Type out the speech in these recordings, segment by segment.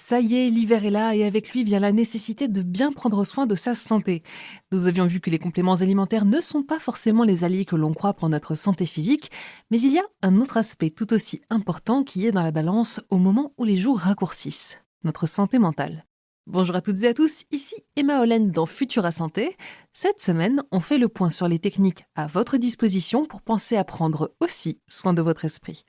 Ça y est, l'hiver est là et avec lui vient la nécessité de bien prendre soin de sa santé. Nous avions vu que les compléments alimentaires ne sont pas forcément les alliés que l'on croit pour notre santé physique, mais il y a un autre aspect tout aussi important qui est dans la balance au moment où les jours raccourcissent, notre santé mentale. Bonjour à toutes et à tous, ici Emma Hollen dans Futura Santé. Cette semaine, on fait le point sur les techniques à votre disposition pour penser à prendre aussi soin de votre esprit.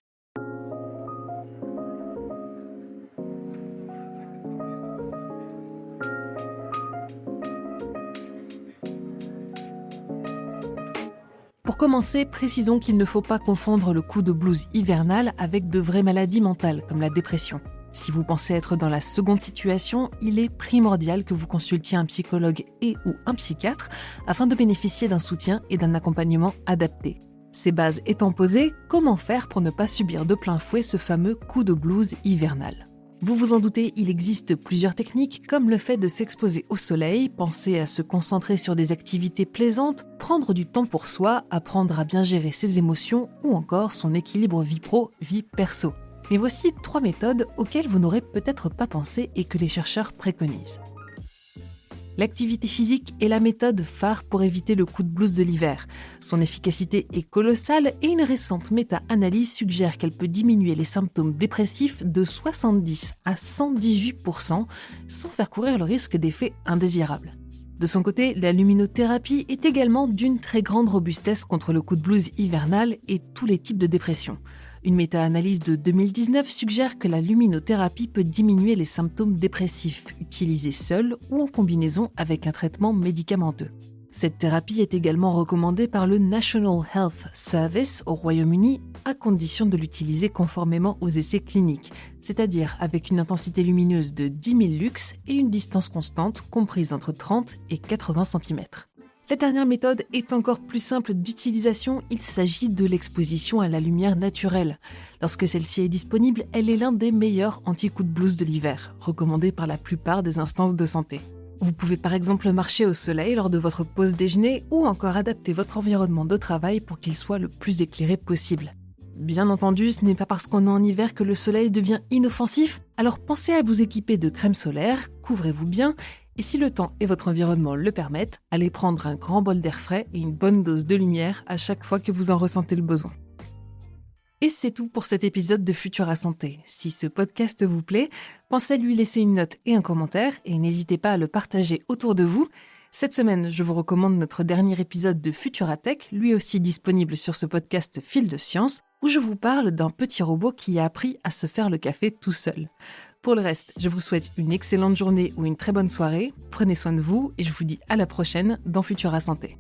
Pour commencer, précisons qu'il ne faut pas confondre le coup de blues hivernal avec de vraies maladies mentales comme la dépression. Si vous pensez être dans la seconde situation, il est primordial que vous consultiez un psychologue ou un psychiatre afin de bénéficier d'un soutien et d'un accompagnement adapté. Ces bases étant posées, comment faire pour ne pas subir de plein fouet ce fameux coup de blues hivernal ? Vous vous en doutez, il existe plusieurs techniques comme le fait de s'exposer au soleil, penser à se concentrer sur des activités plaisantes, prendre du temps pour soi, apprendre à bien gérer ses émotions ou encore son équilibre vie pro, vie perso. Mais voici 3 méthodes auxquelles vous n'aurez peut-être pas pensé et que les chercheurs préconisent. L'activité physique est la méthode phare pour éviter le coup de blues de l'hiver. Son efficacité est colossale et une récente méta-analyse suggère qu'elle peut diminuer les symptômes dépressifs de 70 à 118% sans faire courir le risque d'effets indésirables. De son côté, la luminothérapie est également d'une très grande robustesse contre le coup de blues hivernal et tous les types de dépression. Une méta-analyse de 2019 suggère que la luminothérapie peut diminuer les symptômes dépressifs, utilisés seuls ou en combinaison avec un traitement médicamenteux. Cette thérapie est également recommandée par le National Health Service au Royaume-Uni à condition de l'utiliser conformément aux essais cliniques, c'est-à-dire avec une intensité lumineuse de 10 000 lux et une distance constante comprise entre 30 et 80 cm. La dernière méthode est encore plus simple d'utilisation, il s'agit de l'exposition à la lumière naturelle. Lorsque celle-ci est disponible, elle est l'un des meilleurs anti-coups de blues de l'hiver, recommandé par la plupart des instances de santé. Vous pouvez par exemple marcher au soleil lors de votre pause déjeuner ou encore adapter votre environnement de travail pour qu'il soit le plus éclairé possible. Bien entendu, ce n'est pas parce qu'on est en hiver que le soleil devient inoffensif, alors pensez à vous équiper de crème solaire, couvrez-vous bien, et si le temps et votre environnement le permettent, allez prendre un grand bol d'air frais et une bonne dose de lumière à chaque fois que vous en ressentez le besoin. Et c'est tout pour cet épisode de Futura Santé. Si ce podcast vous plaît, pensez à lui laisser une note et un commentaire et n'hésitez pas à le partager autour de vous. Cette semaine, je vous recommande notre dernier épisode de Futura Tech, lui aussi disponible sur ce podcast Fil de Science, où je vous parle d'un petit robot qui a appris à se faire le café tout seul. Pour le reste, je vous souhaite une excellente journée ou une très bonne soirée. Prenez soin de vous et je vous dis à la prochaine dans Futura Santé.